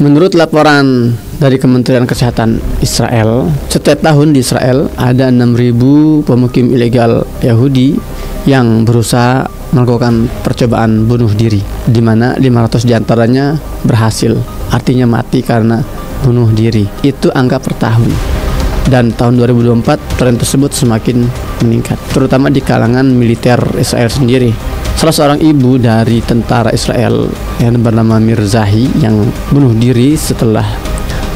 Menurut laporan dari Kementerian Kesehatan Israel, setiap tahun di Israel ada 6.000 pemukim ilegal Yahudi yang berusaha melakukan percobaan bunuh diri, di mana 500 diantaranya berhasil, artinya mati karena bunuh diri. Itu angka per tahun. Dan tahun 2024 tren tersebut semakin meningkat, terutama di kalangan militer Israel sendiri. Salah seorang ibu dari tentara Israel yang bernama Mirzahi yang bunuh diri setelah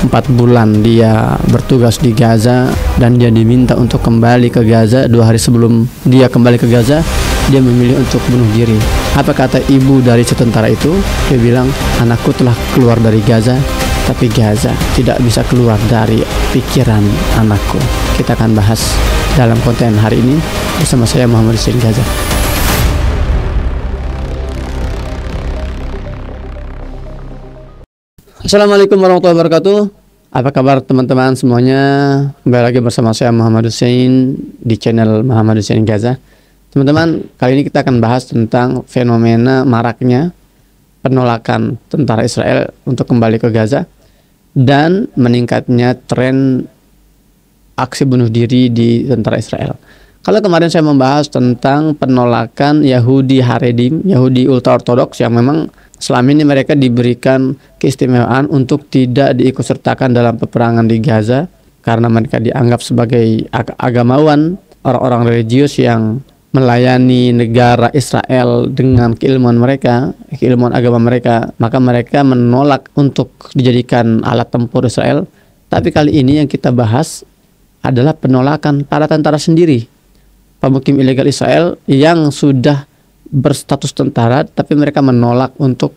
4 bulan dia bertugas di Gaza, dan dia diminta untuk kembali ke Gaza. 2 hari sebelum dia kembali ke Gaza, dia memilih untuk bunuh diri. Apa kata ibu dari si tentara itu? Dia bilang, anakku telah keluar dari Gaza, tapi Gaza tidak bisa keluar dari pikiran anakku. Kita akan bahas dalam konten hari ini bersama saya Muhammad Hussein Gaza. Assalamualaikum warahmatullahi wabarakatuh. Apa kabar teman-teman semuanya? Kembali lagi bersama saya Muhammad Hussein di channel Muhammad Hussein Gaza. Teman-teman, kali ini kita akan bahas tentang fenomena maraknya penolakan tentara Israel untuk kembali ke Gaza dan meningkatnya tren aksi bunuh diri di tentara Israel. Kalau kemarin saya membahas tentang penolakan Yahudi Haredim, Yahudi ultra-ortodoks yang memang selama ini mereka diberikan keistimewaan untuk tidak diikutsertakan dalam peperangan di Gaza karena mereka dianggap sebagai agamawan, orang-orang religius yang melayani negara Israel dengan keilmuan mereka, keilmuan agama mereka, maka mereka menolak untuk dijadikan alat tempur Israel. Tapi kali ini yang kita bahas adalah penolakan para tentara sendiri, pemukim ilegal Israel yang sudah berstatus tentara, tapi mereka menolak untuk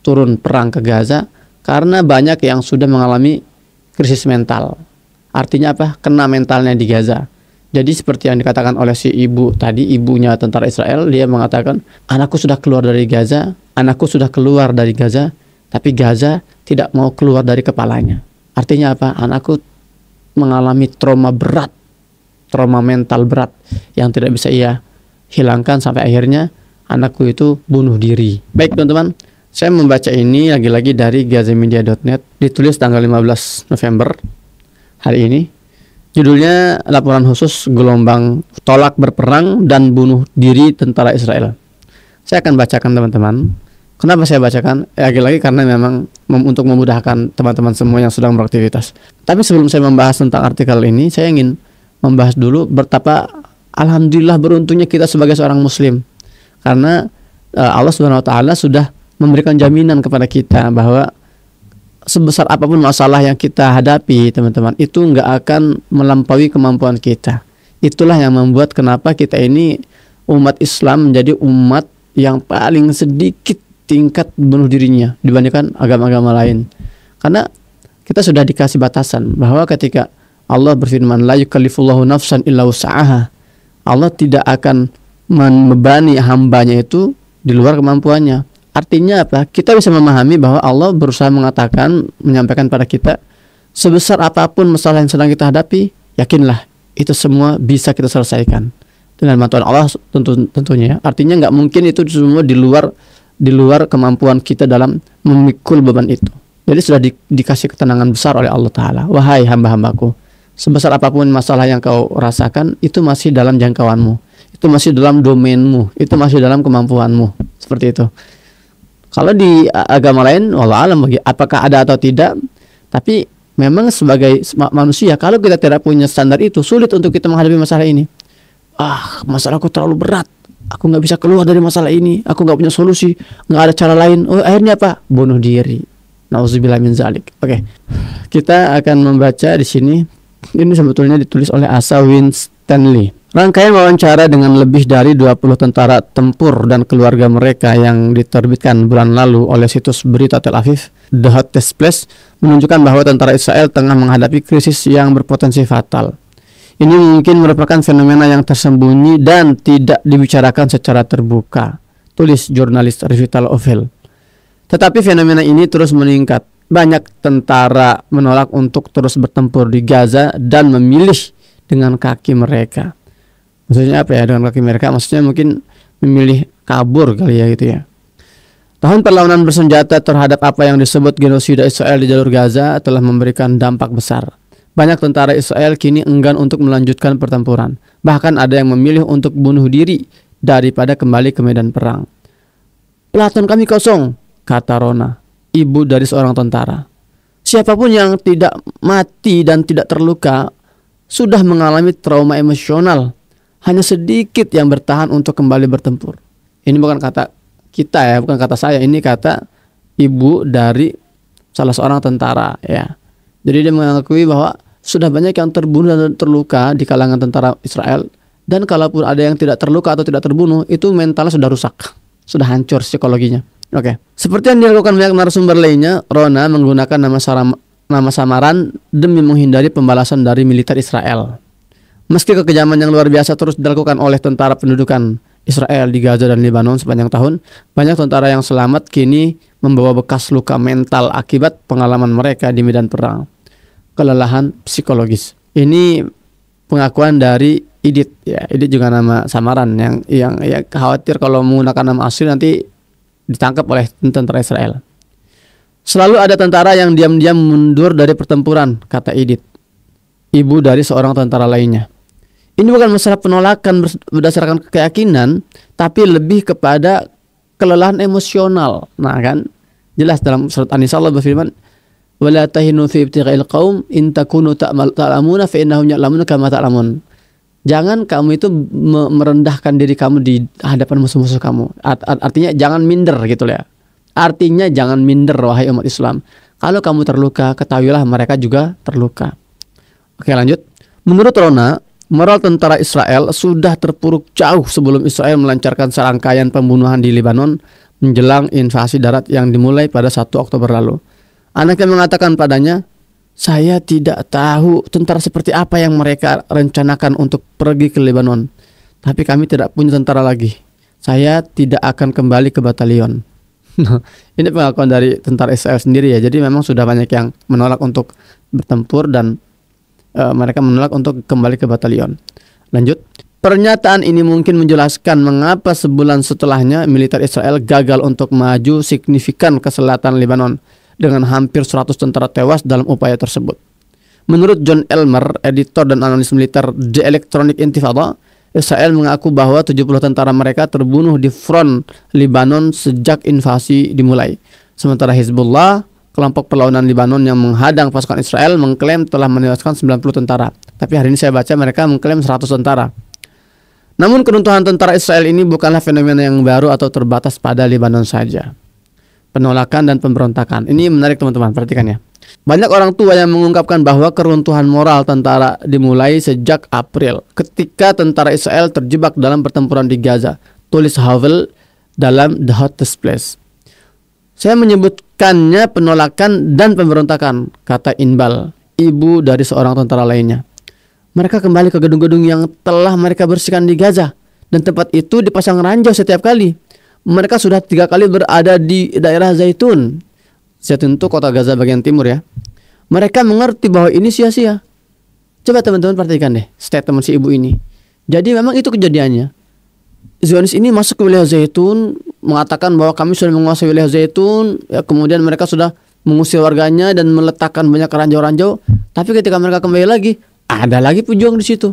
turun perang ke Gaza karena banyak yang sudah mengalami krisis mental. Artinya apa? Kena mentalnya di Gaza. Jadi seperti yang dikatakan oleh si ibu tadi, ibunya tentara Israel, dia mengatakan, anakku sudah keluar dari Gaza, anakku sudah keluar dari Gaza, tapi Gaza tidak mau keluar dari kepalanya. Artinya apa? Anakku mengalami trauma berat, trauma mental berat yang tidak bisa ia hilangkan sampai akhirnya anakku itu bunuh diri. Baik teman-teman, saya membaca ini lagi-lagi dari gazamedia.net, ditulis tanggal 15 November hari ini. Judulnya laporan khusus gelombang tolak berperang dan bunuh diri tentara Israel. Saya akan bacakan teman-teman. Kenapa saya bacakan? Lagi-lagi karena memang untuk memudahkan teman-teman semua yang sedang beraktivitas. Tapi sebelum saya membahas tentang artikel ini, saya ingin membahas dulu betapa alhamdulillah beruntungnya kita sebagai seorang muslim, karena Allah Subhanahu wa taala sudah memberikan jaminan kepada kita bahwa sebesar apapun masalah yang kita hadapi, teman-teman, itu nggak akan melampaui kemampuan kita. Itulah yang membuat kenapa kita ini umat Islam menjadi umat yang paling sedikit tingkat bunuh dirinya dibandingkan agama-agama lain. Karena kita sudah dikasih batasan bahwa ketika Allah berfirman, la yukallifullahu nafsan illa wus'aha, Allah tidak akan membebani hambanya itu di luar kemampuannya. Artinya apa? Kita bisa memahami bahwa Allah berusaha mengatakan, menyampaikan pada kita, sebesar apapun masalah yang sedang kita hadapi, yakinlah itu semua bisa kita selesaikan dengan bantuan Allah tentunya. Artinya nggak mungkin itu semua di luar kemampuan kita dalam memikul beban itu. Jadi sudah dikasih ketenangan besar oleh Allah Ta'ala. Wahai hamba-hambaku, sebesar apapun masalah yang kau rasakan, itu masih dalam jangkauanmu, itu masih dalam domainmu, itu masih dalam kemampuanmu. Seperti itu. Kalau di agama lain, wallah alam, apakah ada atau tidak, tapi memang sebagai manusia, kalau kita tidak punya standar itu, sulit untuk kita menghadapi masalah ini. Masalahku terlalu berat, aku nggak bisa keluar dari masalah ini, aku nggak punya solusi, nggak ada cara lain. Akhirnya apa? Bunuh diri. Nauzubillah min zalik. Oke. Kita akan membaca di sini. Ini sebetulnya ditulis oleh Asa Winstanley. Rangkaian wawancara dengan lebih dari 20 tentara tempur dan keluarga mereka yang diterbitkan bulan lalu oleh situs berita Tel Aviv, The Hottest Place, menunjukkan bahwa tentara Israel tengah menghadapi krisis yang berpotensi fatal. Ini mungkin merupakan fenomena yang tersembunyi dan tidak dibicarakan secara terbuka, tulis jurnalis Revital Ovel. Tetapi fenomena ini terus meningkat. Banyak tentara menolak untuk terus bertempur di Gaza dan memilih dengan kaki mereka. Maksudnya apa ya dengan kaki mereka? Maksudnya mungkin memilih kabur kali ya gitu ya. Tahun perlawanan bersenjata terhadap apa yang disebut genosida Israel di jalur Gaza telah memberikan dampak besar. Banyak tentara Israel kini enggan untuk melanjutkan pertempuran. Bahkan ada yang memilih untuk bunuh diri daripada kembali ke medan perang. Pelaton kami kosong, kata Rona, ibu dari seorang tentara. Siapapun yang tidak mati dan tidak terluka sudah mengalami trauma emosional. Hanya sedikit yang bertahan untuk kembali bertempur. Ini bukan kata kita ya, bukan kata saya, ini kata ibu dari salah seorang tentara ya. Jadi dia mengakui bahwa sudah banyak yang terbunuh dan terluka di kalangan tentara Israel, dan kalaupun ada yang tidak terluka atau tidak terbunuh, itu mentalnya sudah rusak, sudah hancur psikologinya. Oke. Seperti yang dilakukan banyak narasumber lainnya, Rona menggunakan nama samaran demi menghindari pembalasan dari militer Israel. Meski kekejaman yang luar biasa terus dilakukan oleh tentara pendudukan Israel di Gaza dan Lebanon sepanjang tahun, banyak tentara yang selamat kini membawa bekas luka mental akibat pengalaman mereka di medan perang. Kelelahan psikologis. Ini pengakuan dari Idit ya. Idit juga nama samaran yang ya khawatir kalau menggunakan nama asli nanti ditangkap oleh tentara Israel. Selalu ada tentara yang diam-diam mundur dari pertempuran, kata Idit, ibu dari seorang tentara lainnya. Ini bukan masalah penolakan berdasarkan keyakinan, tapi lebih kepada kelelahan emosional. Nah kan, jelas dalam surat An-Nisa Allah berfirman, "Wala tahinu fi ibtigha'il qaum in takunu ta'lamuna fa innahum ya'lamuna kama ta'lamun." Jangan kamu itu merendahkan diri kamu di hadapan musuh-musuh kamu. Artinya jangan minder gitu ya. Artinya jangan minder wahai umat Islam. Kalau kamu terluka, ketahuilah mereka juga terluka. Oke, lanjut. Menurut Rona, moral tentara Israel sudah terpuruk jauh sebelum Israel melancarkan serangkaian pembunuhan di Lebanon menjelang invasi darat yang dimulai pada 1 Oktober lalu. Anaknya mengatakan padanya, saya tidak tahu tentara seperti apa yang mereka rencanakan untuk pergi ke Lebanon. Tapi kami tidak punya tentara lagi. Saya tidak akan kembali ke batalion. Ini pengakuan dari tentara Israel sendiri ya. Jadi memang sudah banyak yang menolak untuk bertempur dan mereka menolak untuk kembali ke batalion. Lanjut. Pernyataan ini mungkin menjelaskan mengapa sebulan setelahnya militer Israel gagal untuk maju signifikan ke selatan Lebanon dengan hampir 100 tentara tewas dalam upaya tersebut. Menurut John Elmer, editor dan analis militer The Electronic Intifada, Israel mengaku bahwa 70 tentara mereka terbunuh di front Lebanon sejak invasi dimulai. Sementara Hizbullah, kelompok perlawanan Lebanon yang menghadang pasukan Israel, mengklaim telah menewaskan 90 tentara. Tapi hari ini saya baca mereka mengklaim 100 tentara. Namun keruntuhan tentara Israel ini bukanlah fenomena yang baru atau terbatas pada Lebanon saja. Penolakan dan pemberontakan. Ini menarik teman-teman, perhatikan ya. Banyak orang tua yang mengungkapkan bahwa keruntuhan moral tentara dimulai sejak April ketika tentara Israel terjebak dalam pertempuran di Gaza. Tulis Havel dalam The Hottest Place. Saya menyebutkannya penolakan dan pemberontakan, kata Inbal, ibu dari seorang tentara lainnya. Mereka kembali ke gedung-gedung yang telah mereka bersihkan di Gaza, dan tempat itu dipasang ranjau setiap kali. Mereka sudah 3 kali berada di daerah Zaitun. Zaitun itu kota Gaza bagian timur ya. Mereka mengerti bahwa ini sia-sia. Coba teman-teman perhatikan deh statement si ibu ini. Jadi memang itu kejadiannya. Zionis ini masuk ke wilayah Zaitun, mengatakan bahwa kami sudah menguasai wilayah Zaitun. Ya, kemudian mereka sudah mengusir warganya dan meletakkan banyak ranjau-ranjau. Tapi ketika mereka kembali lagi, ada lagi pejuang di situ.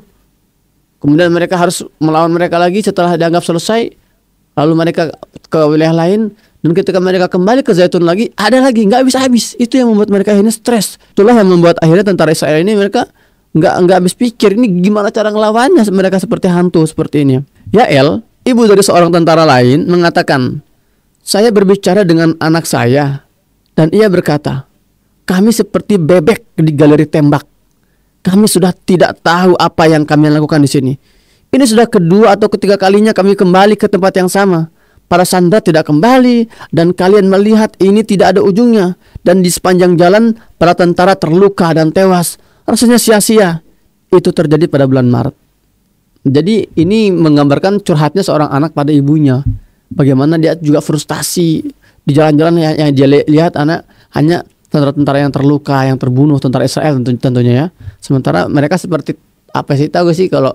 Kemudian mereka harus melawan mereka lagi setelah dianggap selesai. Lalu mereka ke wilayah lain, dan ketika mereka kembali ke Zaitun lagi, ada lagi, nggak habis-habis. Itu yang membuat mereka akhirnya stres. Itulah yang membuat akhirnya tentara Israel ini mereka nggak habis pikir ini gimana cara ngelawannya. Mereka seperti hantu seperti ini. Yael, ibu dari seorang tentara lain, mengatakan, saya berbicara dengan anak saya dan ia berkata, kami seperti bebek di galeri tembak. Kami sudah tidak tahu apa yang kami lakukan di sini. Ini sudah kedua atau ketiga kalinya kami kembali ke tempat yang sama. Para sandera tidak kembali dan kalian melihat ini tidak ada ujungnya. Dan di sepanjang jalan para tentara terluka dan tewas. Rasanya sia-sia. Itu terjadi pada bulan Maret. Jadi ini menggambarkan curhatnya seorang anak pada ibunya. Bagaimana dia juga frustasi di jalan-jalan yang dia lihat anak hanya tentara-tentara yang terluka, yang terbunuh, tentara Israel tentunya ya. Sementara mereka seperti apa sih, tahu gak sih kalau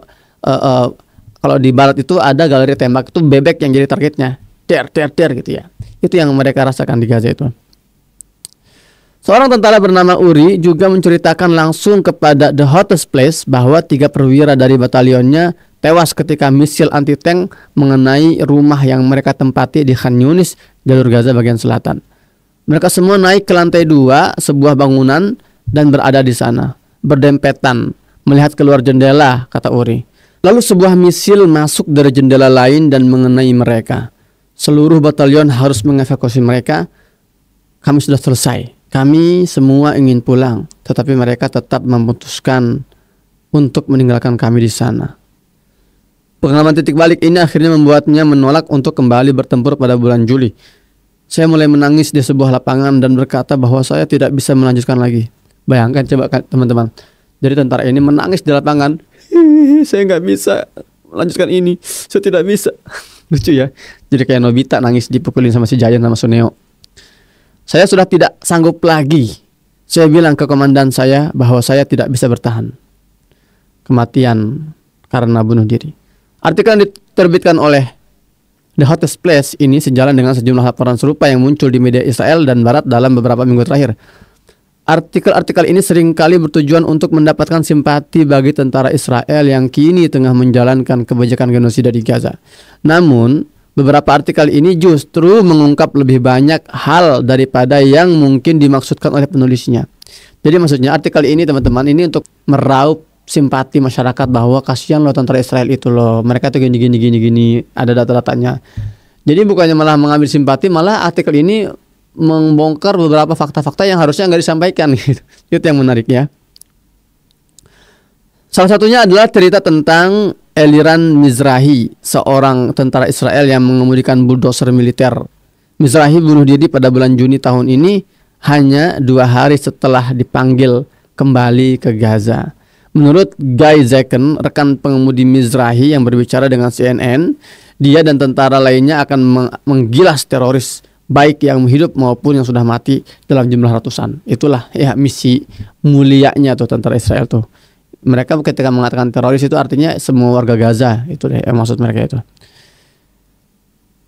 di barat itu ada galeri tembak, itu bebek yang jadi targetnya. der gitu ya. Itu yang mereka rasakan di Gaza itu. Seorang tentara bernama Uri juga menceritakan langsung kepada The Hottest Place bahwa 3 perwira dari batalionnya tewas ketika misil anti-tank mengenai rumah yang mereka tempati di Khan Yunis, jalur Gaza bagian selatan. Mereka semua naik ke lantai 2 sebuah bangunan dan berada di sana, berdempetan, melihat keluar jendela, kata Uri. Lalu sebuah misil masuk dari jendela lain dan mengenai mereka. Seluruh batalion harus mengevakuasi mereka. Kami sudah selesai. Kami semua ingin pulang, tetapi mereka tetap memutuskan untuk meninggalkan kami di sana. Pengalaman titik balik ini akhirnya membuatnya menolak untuk kembali bertempur pada bulan Juli. Saya mulai menangis di sebuah lapangan dan berkata bahwa saya tidak bisa melanjutkan lagi. Bayangkan coba teman-teman. Jadi tentara ini menangis di lapangan. Saya nggak bisa melanjutkan ini. Saya tidak bisa. Lucu ya. Jadi kayak Nobita nangis dipukulin sama si Giant sama Suneo. Saya sudah tidak sanggup lagi. Saya bilang ke komandan saya bahwa saya tidak bisa bertahan. Kematian karena bunuh diri. Artikel yang diterbitkan oleh The Hottest Place ini sejalan dengan sejumlah laporan serupa yang muncul di media Israel dan Barat dalam beberapa minggu terakhir. Artikel-artikel ini seringkali bertujuan untuk mendapatkan simpati bagi tentara Israel yang kini tengah menjalankan kebijakan genosida di Gaza. Namun, beberapa artikel ini justru mengungkap lebih banyak hal daripada yang mungkin dimaksudkan oleh penulisnya. Jadi maksudnya artikel ini teman-teman ini untuk meraup simpati masyarakat bahwa kasihan loh tentara Israel itu loh. Mereka tuh gini, ada data-datanya. Jadi bukannya malah mengambil simpati, malah artikel ini membongkar beberapa fakta-fakta yang harusnya nggak disampaikan gitu. Itu yang menarik ya. Salah satunya adalah cerita tentang Eliran Mizrahi, seorang tentara Israel yang mengemudikan bulldozer militer. Mizrahi bunuh diri pada bulan Juni tahun ini hanya 2 hari setelah dipanggil kembali ke Gaza. Menurut Guy Zaken, rekan pengemudi Mizrahi yang berbicara dengan CNN, dia dan tentara lainnya akan menggilas teroris baik yang hidup maupun yang sudah mati dalam jumlah ratusan. Itulah ya misi mulianya tuh tentara Israel tuh. Mereka ketika mengatakan teroris itu artinya semua warga Gaza, itu deh maksud mereka itu.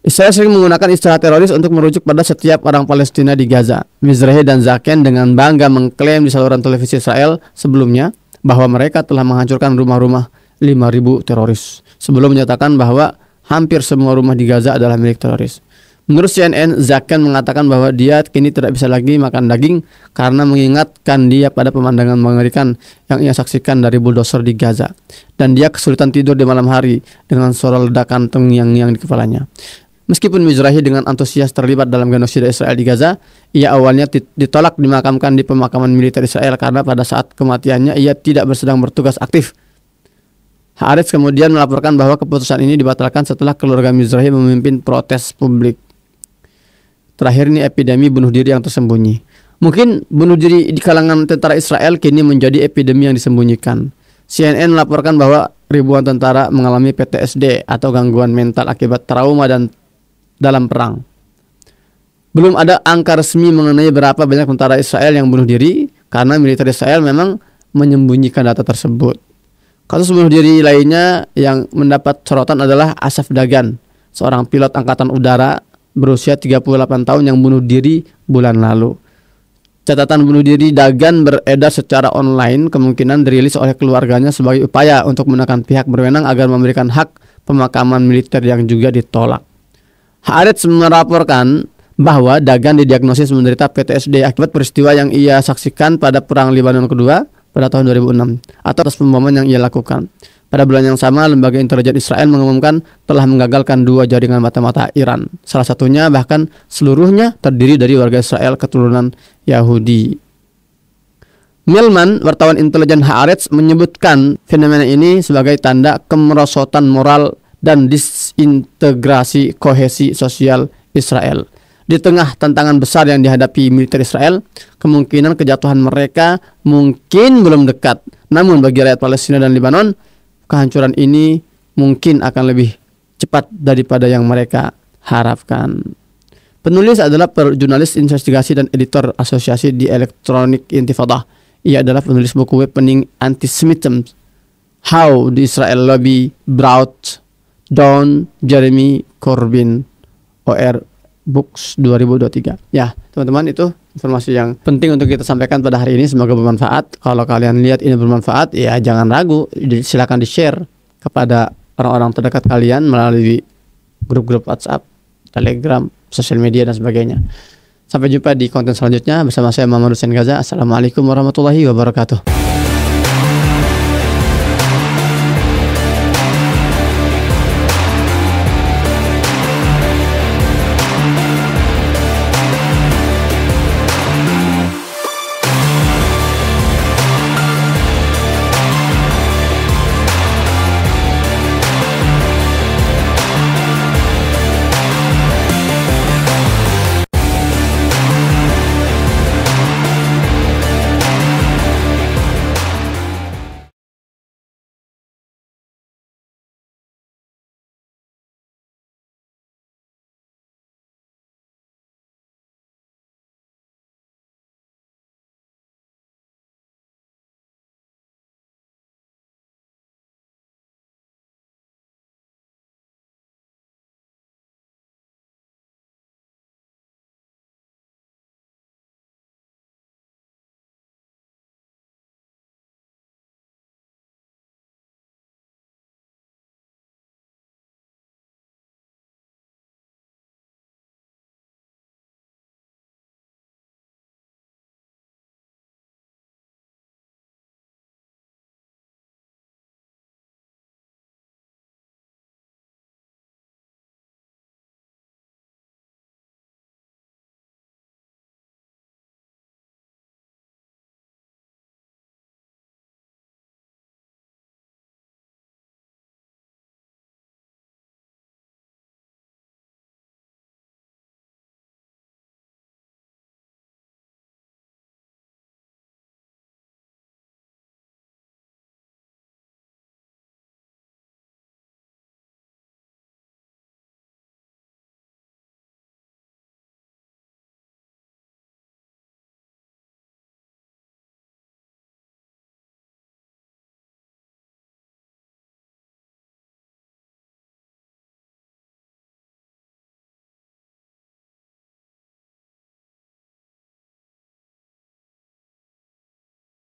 Israel sering menggunakan istilah teroris untuk merujuk pada setiap orang Palestina di Gaza. Mizrahi dan Zaken dengan bangga mengklaim di saluran televisi Israel sebelumnya bahwa mereka telah menghancurkan rumah-rumah 5.000 teroris sebelum menyatakan bahwa hampir semua rumah di Gaza adalah milik teroris. Menurut CNN, Zaken mengatakan bahwa dia kini tidak bisa lagi makan daging karena mengingatkan dia pada pemandangan mengerikan yang ia saksikan dari bulldozer di Gaza. Dan dia kesulitan tidur di malam hari dengan suara ledakan terngiang-ngiang di kepalanya. Meskipun Mizrahi dengan antusias terlibat dalam genosida Israel di Gaza, ia awalnya ditolak dimakamkan di pemakaman militer Israel karena pada saat kematiannya ia tidak sedang bertugas aktif. Haaretz kemudian melaporkan bahwa keputusan ini dibatalkan setelah keluarga Mizrahi memimpin protes publik. Terakhir ini epidemi bunuh diri yang tersembunyi. Mungkin bunuh diri di kalangan tentara Israel kini menjadi epidemi yang disembunyikan. CNN melaporkan bahwa ribuan tentara mengalami PTSD atau gangguan mental akibat trauma dan dalam perang. Belum ada angka resmi mengenai berapa banyak tentara Israel yang bunuh diri karena militer Israel memang menyembunyikan data tersebut. Kasus bunuh diri lainnya yang mendapat sorotan adalah Asaf Dagan, seorang pilot angkatan udara berusia 38 tahun yang bunuh diri bulan lalu. Catatan bunuh diri Dagan beredar secara online, kemungkinan dirilis oleh keluarganya sebagai upaya untuk menekan pihak berwenang agar memberikan hak pemakaman militer yang juga ditolak. Haaretz melaporkan bahwa Dagan didiagnosis menderita PTSD akibat peristiwa yang ia saksikan pada Perang Lebanon kedua pada tahun 2006 atau atas pemboman yang ia lakukan. Pada bulan yang sama, lembaga intelijen Israel mengumumkan telah menggagalkan 2 jaringan mata-mata Iran. Salah satunya bahkan seluruhnya terdiri dari warga Israel keturunan Yahudi. Milman, wartawan intelijen Haaretz, menyebutkan fenomena ini sebagai tanda kemerosotan moral dan disintegrasi kohesi sosial Israel. Di tengah tantangan besar yang dihadapi militer Israel, kemungkinan kejatuhan mereka mungkin belum dekat. Namun bagi rakyat Palestina dan Lebanon, kehancuran ini mungkin akan lebih cepat daripada yang mereka harapkan. Penulis adalah jurnalis investigasi dan editor asosiasi di Electronic Intifada. Ia adalah penulis buku web pening Antisemitism, How the Israel Lobby Brought Down Jeremy Corbyn OR Books 2023. Ya, teman-teman, itu informasi yang penting untuk kita sampaikan pada hari ini. Semoga bermanfaat. Kalau kalian lihat ini bermanfaat, ya jangan ragu, silakan di-share kepada orang-orang terdekat kalian melalui grup-grup WhatsApp, Telegram, sosial media dan sebagainya. Sampai jumpa di konten selanjutnya bersama saya Muhammad Hussein Gaza. Assalamualaikum warahmatullahi wabarakatuh.